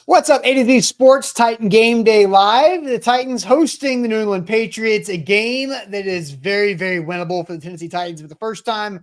What's up, A to Z Sports Titan Game Day Live? The Titans hosting the New England Patriots, a game that is very, very winnable for the Tennessee Titans for the first time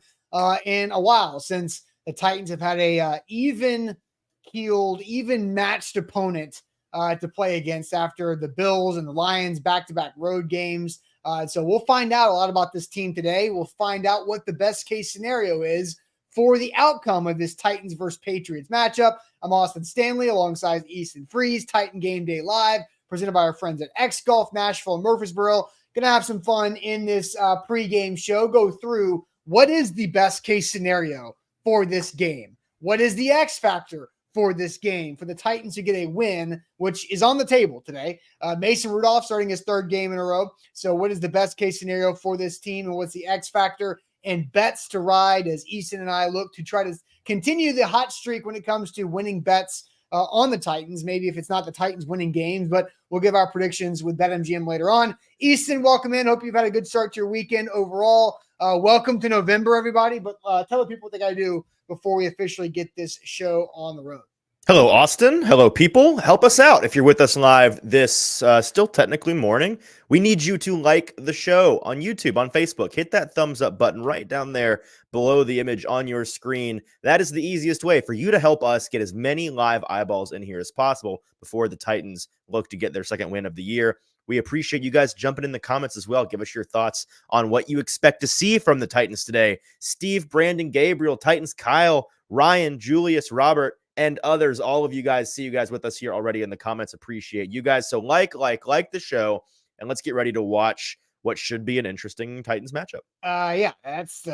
in a while, since the Titans have had a even-keeled, even-matched opponent to play against after the Bills and the Lions back-to-back road games. So we'll find out a lot about this team today. We'll find out what the best-case scenario is for the outcome of this Titans versus Patriots matchup. I'm Austin Stanley alongside Easton Freeze, Titan Game Day Live, presented by our friends at X Golf, Nashville, and Murfreesboro. Going to have some fun in this pregame show. Go through what is the best case scenario for this game? What is the X factor for this game for the Titans to get a win, which is on the table today? Mason Rudolph starting his third game in a row. So what is the best case scenario for this team, and what's the X factor and bets to ride as Easton and I look to try to continue the hot streak when it comes to winning bets on the Titans? Maybe if it's not the Titans winning games, but we'll give our predictions with BetMGM later on. Easton, welcome in. Hope you've had a good start to your weekend overall. Welcome to November, everybody. But tell the people what they got to do before we officially get this show on the road. Hello, Austin. Hello, people. Help us out. If you're with us live this still technically morning, we need you to like the show on YouTube, on Facebook. Hit that thumbs up button right down there below the image on your screen. That is the easiest way for you to help us get as many live eyeballs in here as possible before the Titans look to get their second win of the year. We appreciate you guys jumping in the comments as well. Give us your thoughts on what you expect to see from the Titans today. Steve, Brandon, Gabriel, Titans, Kyle, Ryan, Julius, Robert, and others, all of you guys, see you guys with us here already in the comments. Appreciate you guys. So like the show, and let's get ready to watch what should be an interesting Titans matchup. Yeah, that's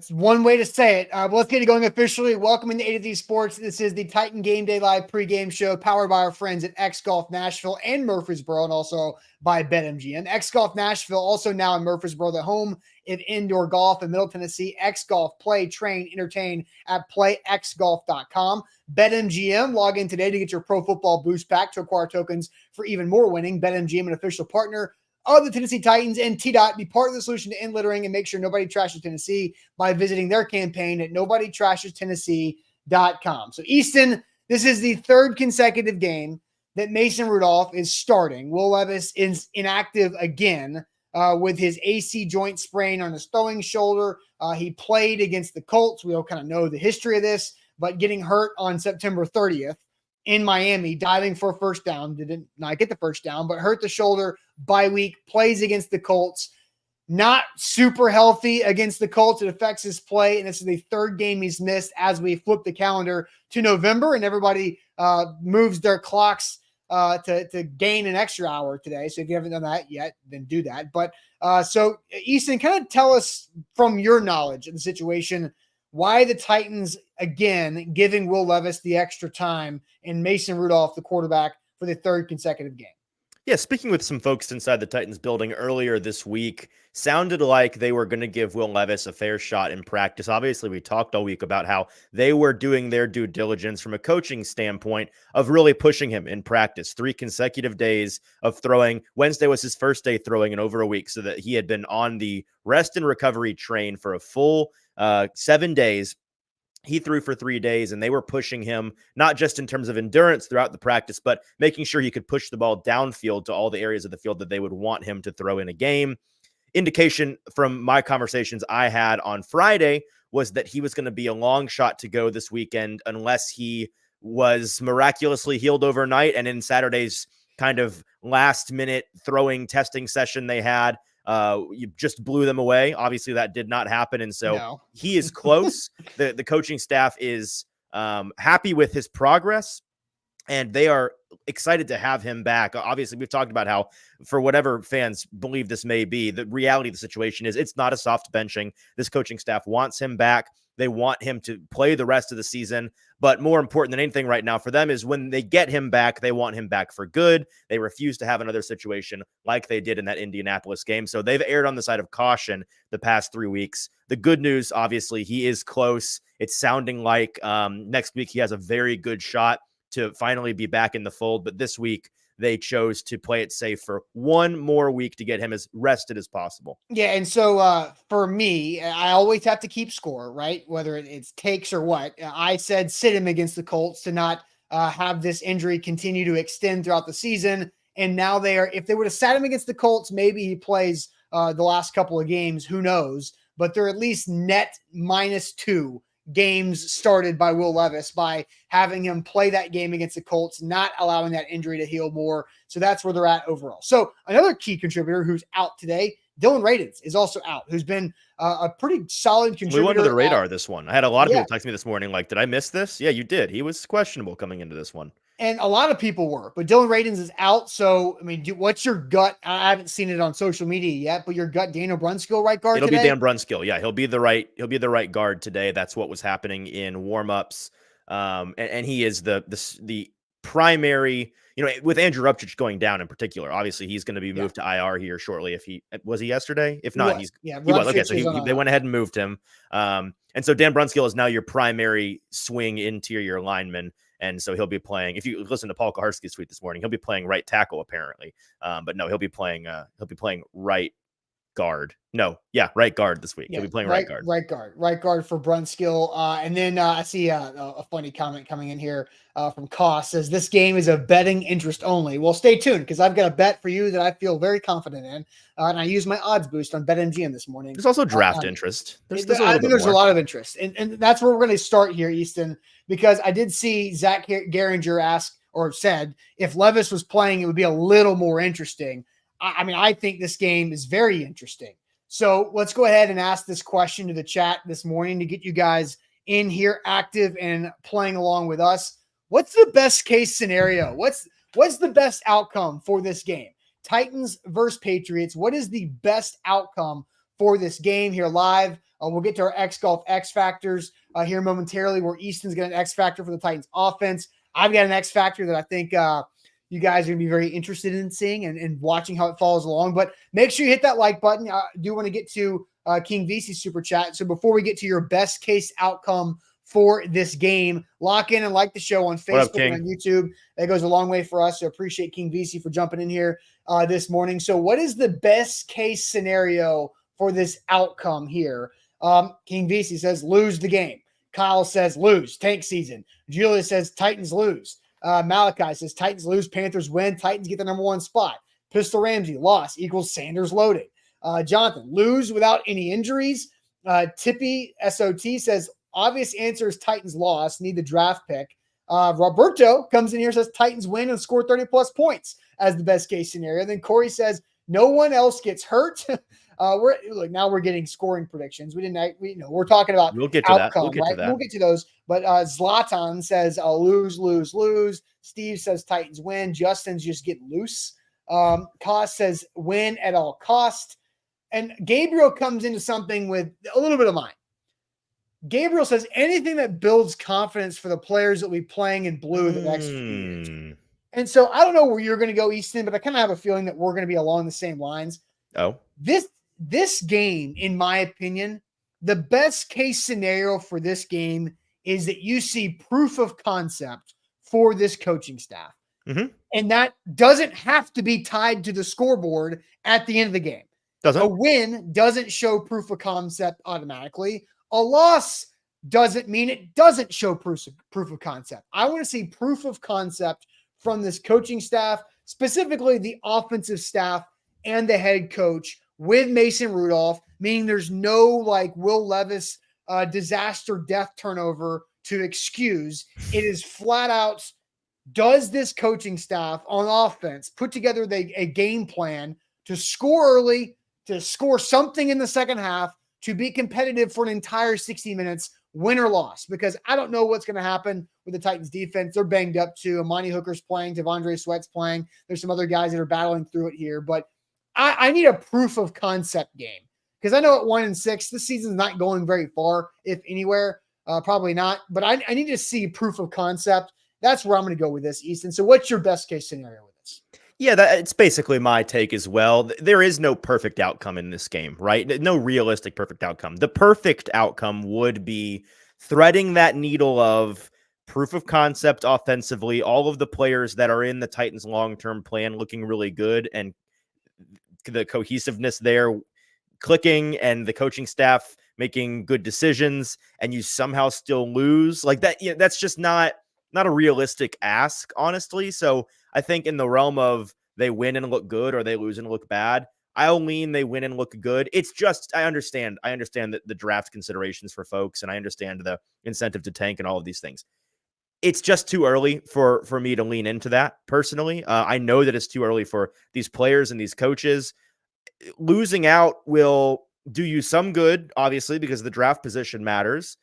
one way to say it. But let's get it going officially. Welcome into A to Z Sports. This is the Titan Game Day Live pregame show powered by our friends at X Golf Nashville and Murfreesboro, and also by BetMGM. X Golf Nashville, also now in Murfreesboro, the home of indoor golf in Middle Tennessee. X Golf, play, train, entertain at playxgolf.com. BetMGM, log in today to get your Pro Football Boost Pack to acquire tokens for even more winning. BetMGM, an official partner of the Tennessee Titans, and TDOT, be part of the solution to end littering and make sure nobody trashes Tennessee by visiting their campaign at nobodytrashestennessee.com. So, Easton, this is the third consecutive game that Mason Rudolph is starting. Will Levis is inactive again with his AC joint sprain on his throwing shoulder. He played against the Colts. We all kind of know the history of this, but getting hurt on September 30th in Miami, diving for a first down, did not get the first down, but hurt the shoulder. Bye week, plays against the Colts. Not super healthy against the Colts. It affects his play, and this is the third game he's missed as we flip the calendar to November, and everybody moves their clocks to gain an extra hour today. So if you haven't done that yet, then do that. But so, Easton, kind of tell us from your knowledge of the situation why the Titans, again, giving Will Levis the extra time and Mason Rudolph, the quarterback, for the third consecutive game. Yeah, speaking with some folks inside the Titans building earlier this week, sounded like they were going to give Will Levis a fair shot in practice. Obviously, we talked all week about how they were doing their due diligence from a coaching standpoint of really pushing him in practice. 3 consecutive days of throwing. Wednesday was his first day throwing in over a week, so that he had been on the rest and recovery train for a full 7 days. He threw for 3 days, and they were pushing him, not just in terms of endurance throughout the practice, but making sure he could push the ball downfield to all the areas of the field that they would want him to throw in a game. Indication from my conversations I had on Friday was that he was going to be a long shot to go this weekend unless he was miraculously healed overnight. And in Saturday's kind of last minute throwing testing session they had, you just blew them away. Obviously that did not happen. And so he is close. The coaching staff is happy with his progress, and they are excited to have him back. Obviously we've talked about how, for whatever fans believe this may be, the reality of the situation is it's not a soft benching. This coaching staff wants him back. They want him to play the rest of the season. But more important than anything right now for them is when they get him back, they want him back for good. They refuse to have another situation like they did in that Indianapolis game. So they've erred on the side of caution the past 3 weeks. The good news, obviously, he is close. It's sounding like next week he has a very good shot to finally be back in the fold. But this week, they chose to play it safe for one more week to get him as rested as possible. Yeah, and so for me, I always have to keep score, right? Whether it's takes or what. I said sit him against the Colts to not have this injury continue to extend throughout the season. And now if they would have sat him against the Colts, maybe he plays the last couple of games. Who knows? But they're at least net -2 games started by Will Levis by having him play that game against the Colts, not allowing that injury to heal more. So that's where they're at overall. So another key contributor who's out today, Dylan Radins, is also out, who's been a pretty solid contributor. We went under the radar this one. I had a lot of people text me this morning like, did I miss this? Yeah, you did. He was questionable coming into this one. And a lot of people were, but Dylan Radins is out. So, I mean, what's your gut? I haven't seen it on social media yet, but your gut, Daniel Brunskill, right guard It'll today? be Dan Brunskill. Yeah, he'll be the right guard today. That's what was happening in warmups. And he is the primary, with Andrew Upchich going down in particular. Obviously, he's going to be moved to IR here shortly. If he yesterday? If not, he was. Okay, so they went ahead and moved him. And so Dan Brunskill is now your primary swing interior lineman. And so he'll be playing. If you listen to Paul Kaharski's tweet this morning, he'll be playing right tackle apparently. But no, he'll be playing right guard. No, yeah, right guard this week. He'll be playing right guard. Right guard for Brunskill. And then I see a funny comment coming in here from Koss, says this game is a betting interest only. Well, stay tuned because I've got a bet for you that I feel very confident in, and I use my odds boost on BetMGM this morning. There's also draft interest. There's a lot of interest, and that's where we're going to start here, Easton, because I did see Zach Geringer ask or said if Levis was playing, it would be a little more interesting. I mean, I think this game is very interesting. So let's go ahead and ask this question to the chat this morning to get you guys in here active and playing along with us. What's the best case scenario? What's the best outcome for this game? Titans versus Patriots. What is the best outcome for this game here live? We'll get to our X Golf X Factors here momentarily, where Easton's got an X Factor for the Titans offense. I've got an X Factor that I think you guys are going to be very interested in seeing and watching how it follows along. But make sure you hit that like button. I do want to get to King VC's super chat. So before we get to your best case outcome for this game, lock in and like the show on Facebook and on YouTube. That goes a long way for us. So appreciate King VC for jumping in here this morning. So what is the best case scenario for this outcome here? King VC says lose the game. Kyle says lose, tank season. Julia says Titans lose. Malachi says Titans lose, Panthers win, Titans get the number 1 spot. Pistol Ramsey, loss equals Sanders loading. Jonathan, lose without any injuries. Tippy SOT says obvious answer is Titans loss, need the draft pick. Roberto comes in here, says Titans win and score 30 plus points as the best case scenario. Then Corey says no one else gets hurt. Now we're getting scoring predictions. We're talking about we'll get to outcome, that. We'll get to those. But Zlatan says lose, lose, lose. Steve says Titans win. Justin's just getting loose. Koss says win at all cost. And Gabriel comes into something with a little bit of mine. Gabriel says anything that builds confidence for the players that will be playing in blue in the next few years. And so I don't know where you're going to go, Easton, but I kind of have a feeling that we're going to be along the same lines. Oh, this game, in my opinion, the best case scenario for this game is that you see proof of concept for this coaching staff. Mm-hmm. And that doesn't have to be tied to the scoreboard at the end of the game. A win doesn't show proof of concept automatically. A loss doesn't mean it doesn't show proof of concept. I want to see proof of concept from this coaching staff, specifically the offensive staff and the head coach with Mason Rudolph, meaning there's no Will Levis disaster death turnover to excuse. It is flat out, does this coaching staff on offense put together a game plan to score early, to score something in the second half, to be competitive for an entire 60 minutes, win or loss? Because I don't know what's going to happen with the Titans defense. They're banged up too. Amani Hooker's playing. Devondre Sweat's playing. There's some other guys that are battling through it here. But I need a proof of concept game, because I know at 1-6, this season's not going very far, if anywhere. Probably not. But I need to see proof of concept. That's where I'm going to go with this, Easton. So what's your best case scenario with this? Yeah, it's basically my take as well. There is no perfect outcome in this game, right? No realistic perfect outcome. The perfect outcome would be threading that needle of proof of concept offensively, all of the players that are in the Titans' long-term plan looking really good, and the cohesiveness there clicking, and the coaching staff making good decisions, and you somehow still lose like that. That's just not not a realistic ask, honestly. So I think in the realm of they win and look good or they lose and look bad, I'll lean they win and look good. It's just I understand that the draft considerations for folks, and I understand the incentive to tank and all of these things. It's just too early for me to lean into that personally. I know that it's too early for these players and these coaches. Losing out will do you some good, obviously, because the draft position matters,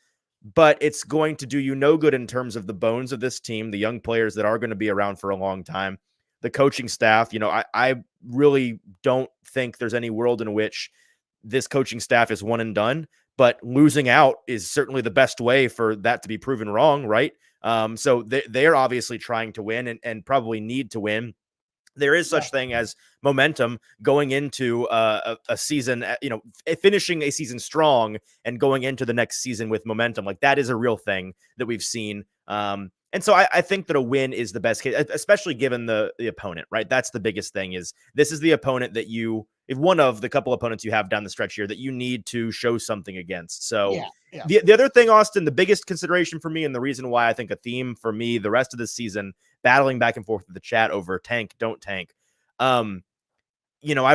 but it's going to do you no good in terms of the bones of this team, the young players that are going to be around for a long time, the coaching staff. I really don't think there's any world in which this coaching staff is one and done, but losing out is certainly the best way for that to be proven wrong, right? So they're obviously trying to win and probably need to win. There is such thing as momentum going into a season, finishing a season strong and going into the next season with momentum. Like that is a real thing that we've seen. And so I think that a win is the best case, especially given the opponent, right? That's the biggest thing is this is the opponent that if one of the couple opponents you have down the stretch here that you need to show something against. So the other thing, Austin, the biggest consideration for me and the reason why I think a theme for me the rest of the season, battling back and forth with the chat over tank, don't tank. I've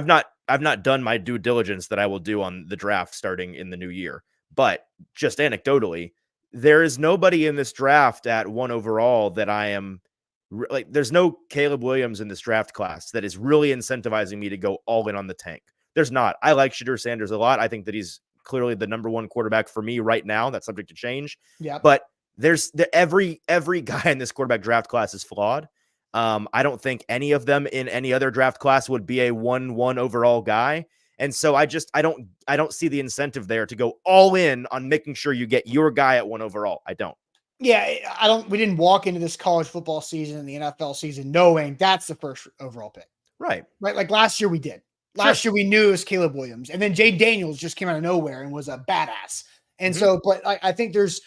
not done my due diligence that I will do on the draft starting in the new year, but just anecdotally, there is nobody in this draft at 1 overall that I am like, there's no Caleb Williams in this draft class that is really incentivizing me to go all in on the tank. There's not. I like Shadur Sanders a lot. I think that he's clearly the number one quarterback for me right now. That's subject to change. Yeah. But every guy in this quarterback draft class is flawed. I don't think any of them in any other draft class would be a 1-1 overall guy. And so I don't see the incentive there to go all in on making sure you get your guy at 1 overall. I don't. Yeah, we didn't walk into this college football season and the NFL season knowing that's the first overall pick. Right. Like last year we did. Last year we knew it was Caleb Williams. And then Jay Daniels just came out of nowhere and was a badass. And so, but I think there is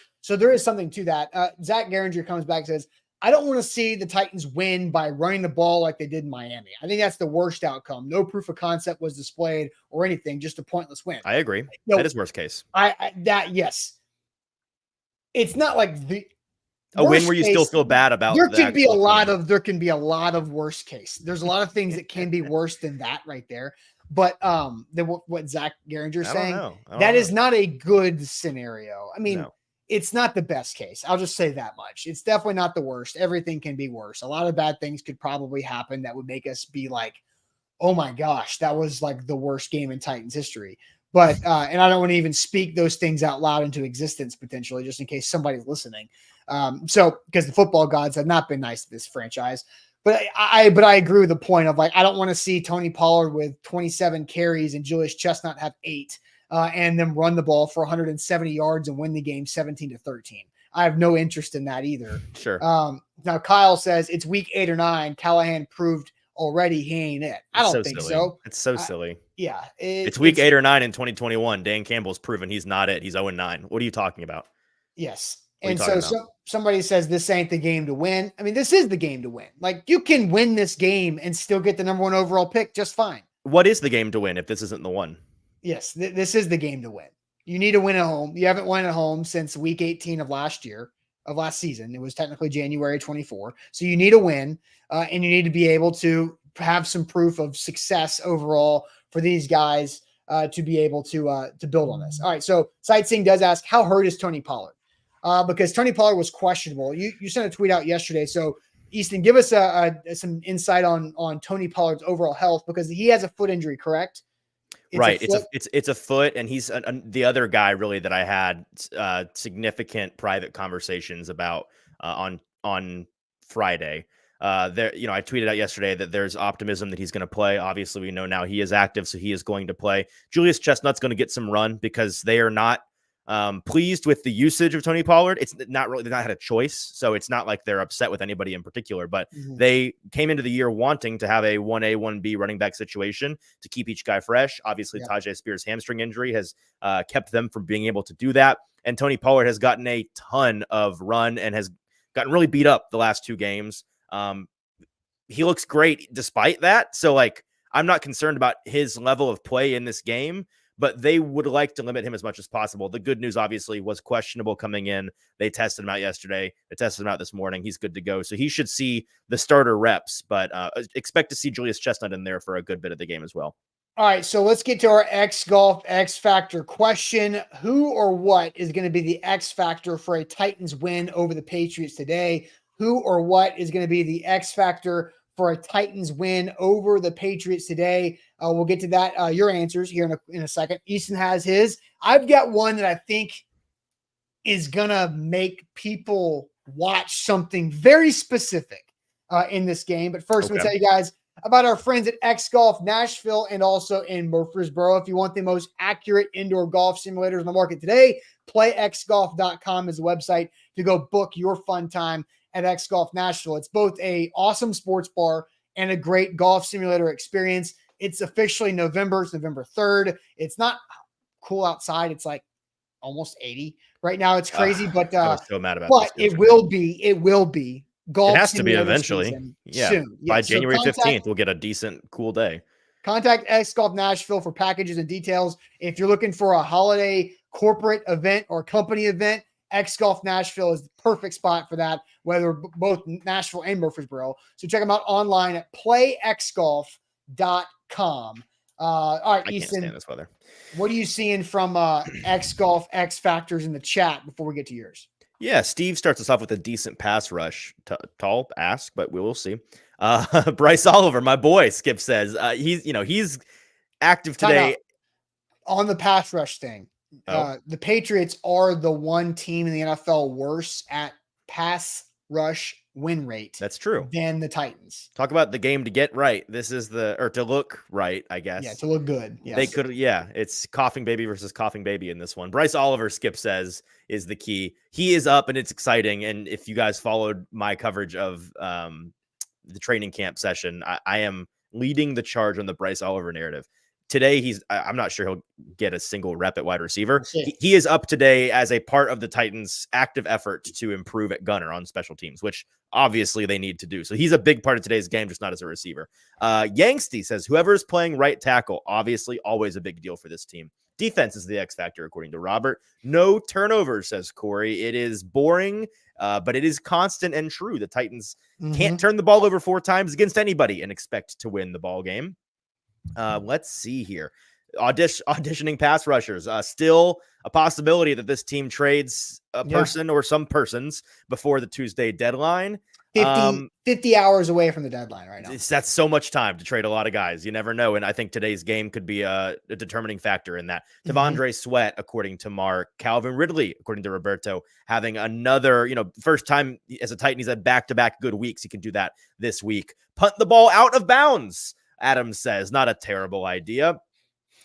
something to that. Zach Garinger comes back and says, I don't want to see the Titans win by running the ball like they did in Miami. I think that's the worst outcome. No proof of concept was displayed or anything, just a pointless win. I agree. That is worst case. Yes. It's not like a win where you still feel bad about. There can be a lot of worst case. There's a lot of things that can be worse than that right there. But what Zach Garinger's saying, that is not a good scenario. I mean, it's not the best case. I'll just say that much. It's definitely not the worst. Everything can be worse. A lot of bad things could probably happen that would make us be like, oh my gosh, that was like the worst game in Titans history. But, and I don't want to even speak those things out loud into existence potentially, just in case somebody's listening. Because the football gods have not been nice to this franchise. But I agree with the point of like, I don't want to see Tony Pollard with 27 carries and Julius Chestnut have 8 and them run the ball for 170 yards and win the game 17-13. I have no interest in that either. Sure. Now Kyle says it's week 8 or 9. Callahan proved already he ain't it. I don't think so. It's so silly. Yeah. It's week 8 or 9 in 2021. Dan Campbell's proven he's not it. He's 0-9. What are you talking about? Yes. And so somebody says this ain't the game to win. I mean, this is the game to win. Like you can win this game and still get the number 1 overall pick just fine. What is the game to win if this isn't the one? Yes, this is the game to win. You need to win at home. You haven't won at home since week 18 of last season. It was technically January 24. So you need a win and you need to be able to have some proof of success overall for these guys to be able to build on this. All right. So Sightseeing does ask, how hurt is Tony Pollard? Because Tony Pollard was questionable. You sent a tweet out yesterday. So Easton, give us some insight on Tony Pollard's overall health, because he has a foot injury, correct? It's a foot, and he's the other guy really that I had significant private conversations about on Friday. I tweeted out yesterday that there's optimism that he's going to play. Obviously, we know now he is active, so he is going to play. Julius Chestnut's going to get some run because they are not pleased with the usage of Tony Pollard. It's not really, they've not had a choice. So it's not like they're upset with anybody in particular, but they came into the year wanting to have a 1A, 1B running back situation to keep each guy fresh. Obviously, Tajay Spears' hamstring injury has kept them from being able to do that. And Tony Pollard has gotten a ton of run and has gotten really beat up the last 2 games. He looks great despite that. So like, I'm not concerned about his level of play in this game, but they would like to limit him as much as possible. The good news, obviously, was questionable coming in. They tested him out yesterday. They tested him out this morning. He's good to go. So he should see the starter reps, but expect to see Julius Chestnut in there for a good bit of the game as well. All right, so let's get to our X Golf X Factor question. Who or what is going to be the X Factor for a Titans win over the Patriots today? Who or what is going to be the X Factor for a Titans win over the Patriots today? We'll get to that. Your answers here in a second. Easton has his. I've got one that I think is going to make people watch something very specific in this game. But first, let me tell you guys about our friends at X Golf Nashville and also in Murfreesboro. If you want the most accurate indoor golf simulators on the market today, playxgolf.com is the website to go book your fun time at X Golf Nashville. It's both a awesome sports bar and a great golf simulator experience. It's officially November. It's November 3rd. It's not cool outside. It's like almost 80 right now. It's crazy, but I was so mad about but this. It will be. Golf it has to be eventually. Yeah. Soon. By January 15th, we'll get a decent, cool day. Contact X Golf Nashville for packages and details. If you're looking for a holiday corporate event or company event, X Golf Nashville is the perfect spot for that, whether both Nashville and Murfreesboro. So check them out online at playxgolf.com. All right, I Easton, can't stand this weather. What are you seeing from X Golf X Factors in the chat before we get to yours? Yeah, Steve starts us off with a decent pass rush. Tall ask, but we will see. Bryce Oliver, my boy, Skip says he's active today. On the pass rush thing, the Patriots are the one team in the NFL worse at pass rush win rate. That's true. Than the Titans. Talk about the game to get right. This is to look right, I guess. Yeah, to look good. Yes. They could, it's coughing baby versus coughing baby in this one. Bryce Oliver, Skip says, is the key. He is up and it's exciting. And if you guys followed my coverage of the training camp session, I am leading the charge on the Bryce Oliver narrative. Today, I'm not sure he'll get a single rep at wide receiver. He is up today as a part of the Titans' active effort to improve at gunner on special teams, which obviously they need to do. So he's a big part of today's game, just not as a receiver. Yangsty says, whoever is playing right tackle, obviously always a big deal for this team. Defense is the X factor, according to Robert. No turnovers, says Corey. It is boring, but it is constant and true. The Titans can't turn the ball over 4 times against anybody and expect to win the ball game. Let's see here. Auditioning pass rushers. Still a possibility that this team trades a person or some persons before the Tuesday deadline. 50 hours away from the deadline right now. That's so much time to trade a lot of guys. You never know. And I think today's game could be a determining factor in that. Tavondre Sweat, according to Mark. Calvin Ridley, according to Roberto, having another, first time as a Titan, he's had back-to-back good weeks. He can do that this week. Punt the ball out of bounds. Adams says, not a terrible idea.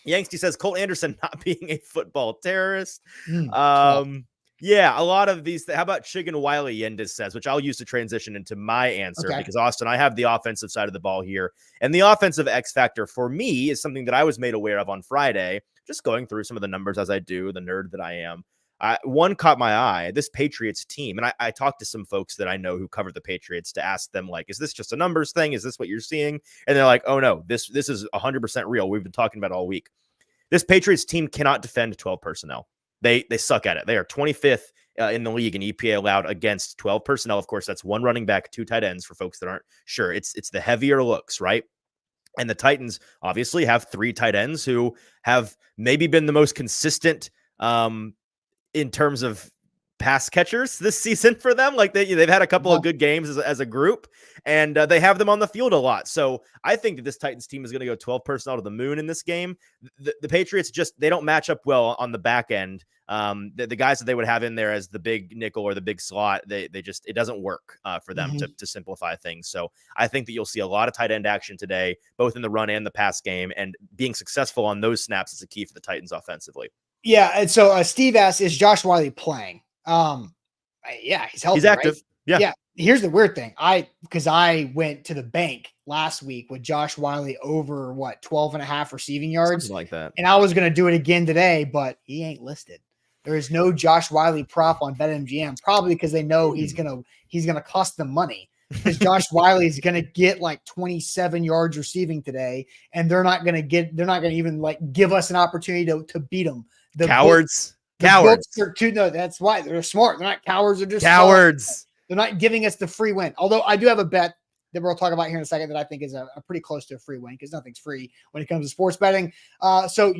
Yangsty says, Colt Anderson not being a football terrorist. Yeah, a lot of these. How about Chicken Wiley, Yendis says, which I'll use to transition into my answer because, Austin, I have the offensive side of the ball here. And the offensive X factor for me is something that I was made aware of on Friday, just going through some of the numbers as I do, the nerd that I am. One caught my eye, this Patriots team. And I talked to some folks that I know who cover the Patriots to ask them, like, is this just a numbers thing? Is this what you're seeing? And they're like, oh, no, this is 100% real. We've been talking about it all week. This Patriots team cannot defend 12 personnel. They suck at it. They are 25th in the league in EPA allowed against 12 personnel. Of course, that's 1 running back, 2 tight ends for folks that aren't sure. It's the heavier looks, right? And the Titans obviously have 3 tight ends who have maybe been the most consistent in terms of pass catchers this season for them. Like they've had a couple of good games as a group, and they have them on the field a lot. So I think that this Titans team is going to go 12 personnel to the moon in this game. The Patriots they don't match up well on the back end. The guys that they would have in there as the big nickel or the big slot, it doesn't work for them to simplify things. So I think that you'll see a lot of tight end action today, both in the run and the pass game, and being successful on those snaps is a key for the Titans offensively. Yeah. And so Steve asks, is Josh Wiley playing? Yeah, he's healthy. He's active. Right? Yeah. Here's the weird thing. Because I went to the bank last week with Josh Wiley over 12 and a half receiving yards. Something like that. And I was going to do it again today, but he ain't listed. There is no Josh Wiley prop on BetMGM, probably because they know he's going to cost them money. because Josh Wiley is going to get like 27 yards receiving today, and they're not going to even like give us an opportunity to beat them. Cowards. No, that's why they're smart. They're not cowards. They're just Cowards. Smart. They're not giving us the free win. Although I do have a bet that we'll talk about here in a second that I think is a pretty close to a free win because nothing's free when it comes to sports betting. So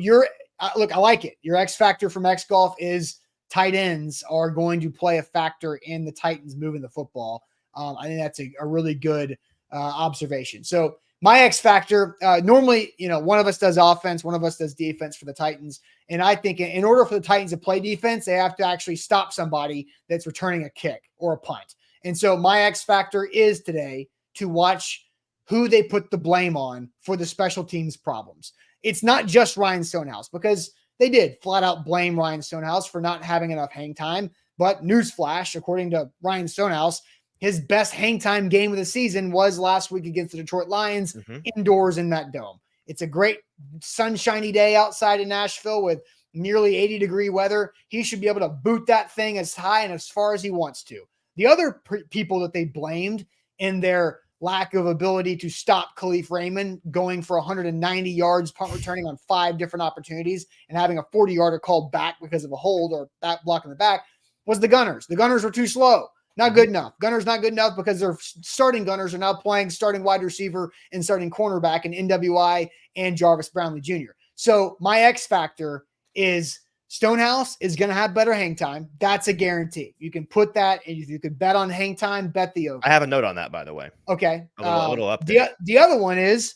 look, I like it. Your X factor from X Golf is tight ends are going to play a factor in the Titans moving the football. I think that's a really good observation. So my X factor, normally, one of us does offense, one of us does defense for the Titans. And I think in order for the Titans to play defense, they have to actually stop somebody that's returning a kick or a punt. And so my X factor is today to watch who they put the blame on for the special teams problems. It's not just Ryan Stonehouse, because they did flat out blame Ryan Stonehouse for not having enough hang time. But newsflash, according to Ryan Stonehouse, his best hang time game of the season was last week against the Detroit Lions indoors in that dome. It's a great sunshiny day outside in Nashville with nearly 80-degree weather. He should be able to boot that thing as high and as far as he wants to. The other people that they blamed in their lack of ability to stop Khalif Raymond going for 190 yards, punt returning on 5 different opportunities and having a 40-yarder called back because of a hold or back block in the back was the Gunners. The Gunners were too slow. Not good enough. Gunners not good enough because their starting Gunners are now playing starting wide receiver and starting cornerback in NWI and Jarvis Brownlee Jr. So my X factor is Stonehouse is going to have better hang time. That's a guarantee. You can put that, and if you could bet on hang time, bet the over. I have a note on that, by the way. Okay. A little update. The other one is,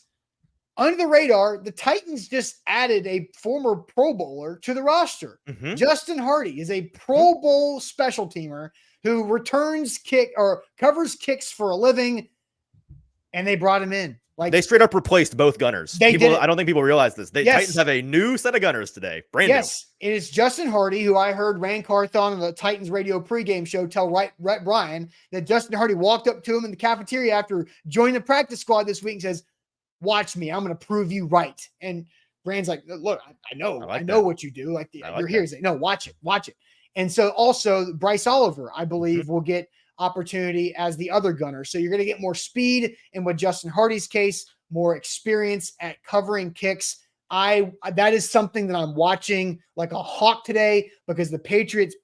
under the radar, the Titans just added a former Pro Bowler to the roster. Justin Hardy is a Pro Bowl special teamer who returns kick or covers kicks for a living, and they brought him in. Like, they straight up replaced both Gunners. I don't think people realize this. Titans have a new set of Gunners today. Brand new. It is Justin Hardy, who I heard Rand Carthon on the Titans radio pregame show tell Rhett Bryan that Justin Hardy walked up to him in the cafeteria after joining the practice squad this week and says, "Watch me. I'm going to prove you right." And Rand's like, "Look, I know what you do. You're here." He's like, "No, watch it." And so also Bryce Oliver, I believe, will get opportunity as the other gunner. So you're going to get more speed, and with Justin Hardy's case, more experience at covering kicks. That is something that I'm watching like a hawk today, because the Patriots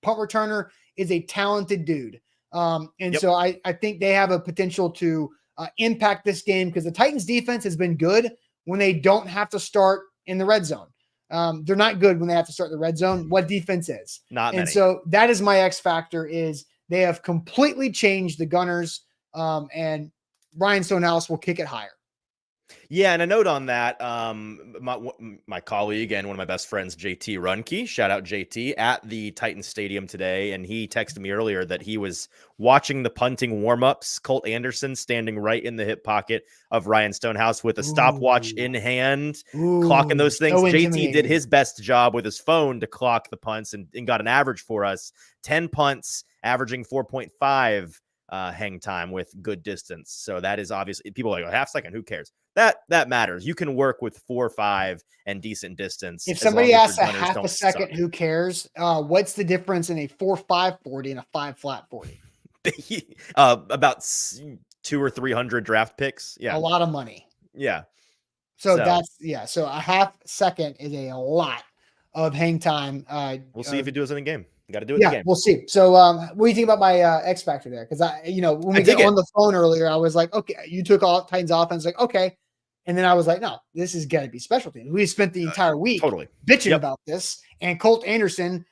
punt returner is a talented dude. So I think they have a potential to impact this game, because the Titans defense has been good when they don't have to start in the red zone. They're not good when they have to start in the red zone. What defense is? Not many. And so that is my X factor, is they have completely changed the Gunners, and Ryan Stonehouse will kick it higher. Yeah, and a note on that, my colleague and one of my best friends, JT Runke, shout out JT, at the Titans Stadium today, and he texted me earlier that he was watching the punting warm-ups, Colt Anderson standing right in the hip pocket of Ryan Stonehouse with a stopwatch in hand, clocking those things. So JT did his best job with his phone to clock the punts and got an average for us, 10 punts, averaging 4.5 hang time with good distance. So that is obviously, people are like, a half second, who cares? That matters. You can work with 4 or 5 and decent distance. If somebody asks a half a second, who cares? What's the difference in a 4.5 40 and a 5 flat 40? About 200 or 300 draft picks. Yeah, a lot of money. Yeah. So So a half second is a lot of hang time. We'll see if he does it in game. Got to do it in the game. We'll see. So what do you think about my X factor there? Because when we get on the phone earlier, I was like, okay, you took all Titans offense, like, okay. And then I was like, no, this is going to be special teams. We spent the entire week bitching about this. And Colt Anderson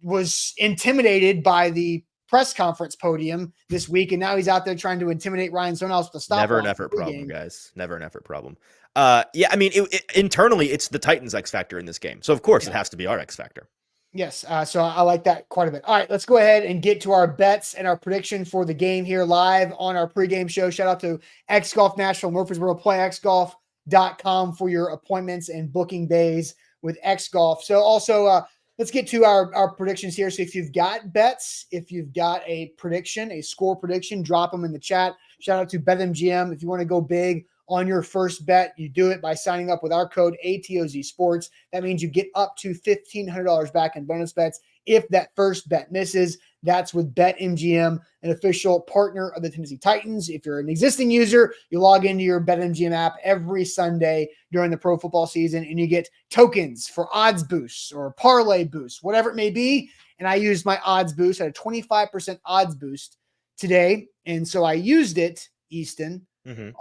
was intimidated by the press conference podium this week. And now he's out there trying to intimidate Ryan Stonehouse with a stop. Never an effort problem, guys. Never an effort problem. I mean, internally, it's the Titans X factor in this game. So, of course, it has to be our X factor. Yes. So I like that quite a bit. All right, let's go ahead and get to our bets and our prediction for the game here live on our pregame show. Shout out to X Golf Nashville, Murfreesboro, playxgolf.com for your appointments and booking days with X Golf. So also, let's get to our predictions here. So if you've got bets, if you've got a prediction, a score prediction, drop them in the chat. Shout out to BetMGM. If you want to go big on your first bet, you do it by signing up with our code ATOZ Sports. That means you get up to $1,500 back in bonus bets if that first bet misses. That's with BetMGM, an official partner of the Tennessee Titans. If you're an existing user, you log into your BetMGM app every Sunday during the pro football season, and you get tokens for odds boosts or parlay boosts, whatever it may be. And I used my odds boost. I had a 25% odds boost today. And so I used it, Easton,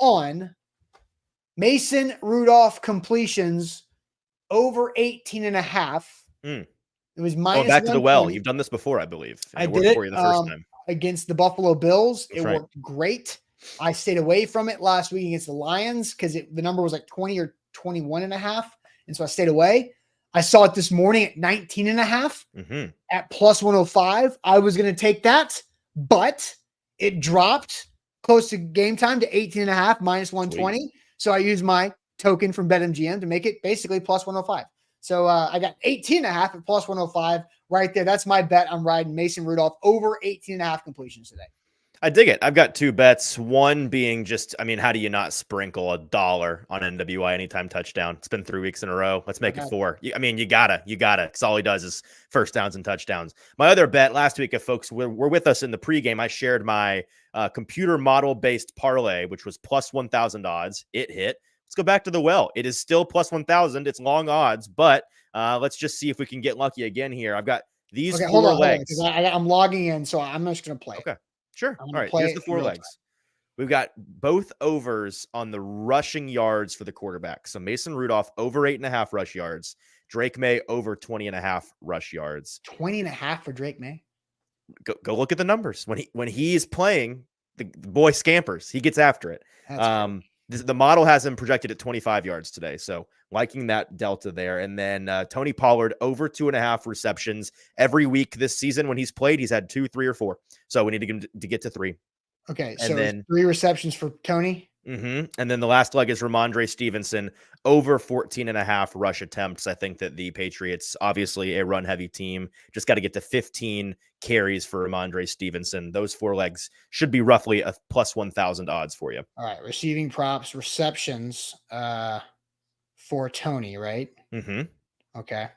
on Mason Rudolph completions over 18.5. It was minus back to the well. 120. You've done this before, I believe. I worked did it for you the first time against the Buffalo Bills. That's it right. worked great. I stayed away from it last week against the Lions because the number was like 20 or 21.5. And so I stayed away. I saw it this morning at 19.5 at plus 105. I was going to take that, but it dropped close to game time to 18.5 minus 120. Sweet. So I used my token from BetMGM to make it basically plus 105. So I got 18.5 at plus 105 right there. That's my bet. I'm riding Mason Rudolph over 18.5 completions today. I dig it. I've got two bets. One being just, how do you not sprinkle $1 on NWI anytime touchdown? It's been 3 weeks in a row. Let's make it 4. You gotta, because all he does is first downs and touchdowns. My other bet last week, if folks were with us in the pregame, I shared my computer model based parlay, which was plus 1,000 odds. It hit. Let's go back to the well. It is still plus 1,000. It's long odds, but let's just see if we can get lucky again here. I've got these 4 legs. I'm logging in, so I'm just going to play. Okay. Sure. All right. Here's the 4 legs. We've got both overs on the rushing yards for the quarterback. So Mason Rudolph over 8.5 rush yards. Drake May over 20.5 rush yards. 20.5 for Drake May. Go look at the numbers. When he's playing, the boy scampers. He gets after it. The model has him projected at 25 yards today. So liking that delta there. And then Tony Pollard over 2.5 receptions every week this season. When he's played, he's had 2, 3, or 4. So we need to get to 3. Okay. And so then 3 receptions for Tony. And then the last leg is Ramondre Stevenson over 14.5 rush attempts. I think that the Patriots, obviously a run heavy team, just got to get to 15 carries for Ramondre Stevenson. Those 4 legs should be roughly a plus 1,000 odds for you. All right. Receiving props, receptions for Tony, right? Okay.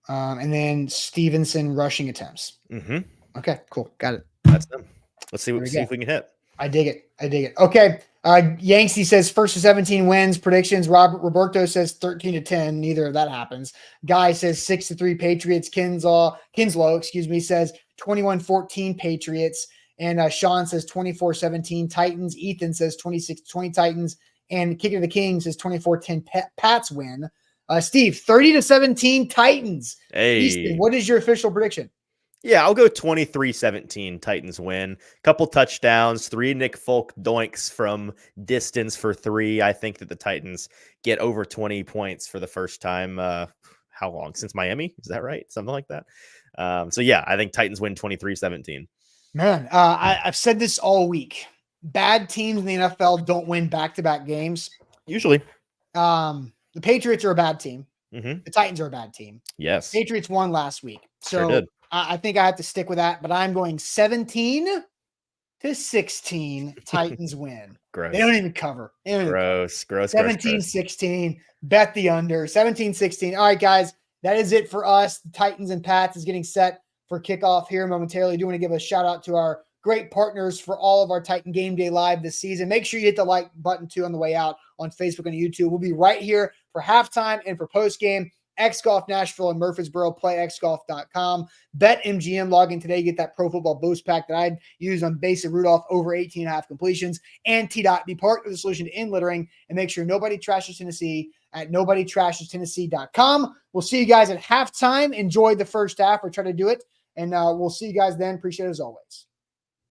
And then Stevenson rushing attempts. Okay, cool. Got it. That's them. Let's see if we can hit. I dig it. Okay. Yanksy says 1st to 17 wins. Predictions. Roberto says 13-10. Neither of that happens. Guy says 6-3 Patriots. Kinslow, says 21-14 Patriots. And Sean says 24-17 Titans. Ethan says 26-20 Titans. And Kicker the King says 24-10 Pats win. Steve, 30-17 Titans. Hey. Easton, what is your official prediction? Yeah, I'll go 23-17 Titans win. Couple touchdowns, 3 Nick Folk doinks from distance for 3. I think that the Titans get over 20 points for the first time. How long? Since Miami? Is that right? Something like that. So yeah, I think Titans win 23-17. Man, I've said this all week. Bad teams in the NFL don't win back-to-back games. Usually. The Patriots are a bad team. Mm-hmm. The Titans are a bad team. Yes. Patriots won last week. So sure did. I think I have to stick with that, but I'm going 17-16 Titans win. Gross. They don't even cover. Gross. 17-16. Bet the under. 17-16. All right, guys. That is it for us. The Titans and Pats is getting set for kickoff here momentarily. I do want to give a shout out to our great partners for all of our Titan Game Day Live this season. Make sure you hit the like button too on the way out on Facebook and YouTube. We'll be right here for halftime and for postgame. X-Golf Nashville and Murfreesboro, playxgolf.com. BetMGM, log in today. Get that Pro Football Boost Pack that I'd use on Mason Rudolph over 18.5 completions. And T-Dot, be part of the solution to end littering and make sure nobody trashes Tennessee at nobodytrashestennessee.com. We'll see you guys at halftime. Enjoy the first half or try to do it. And we'll see you guys then. Appreciate it as always.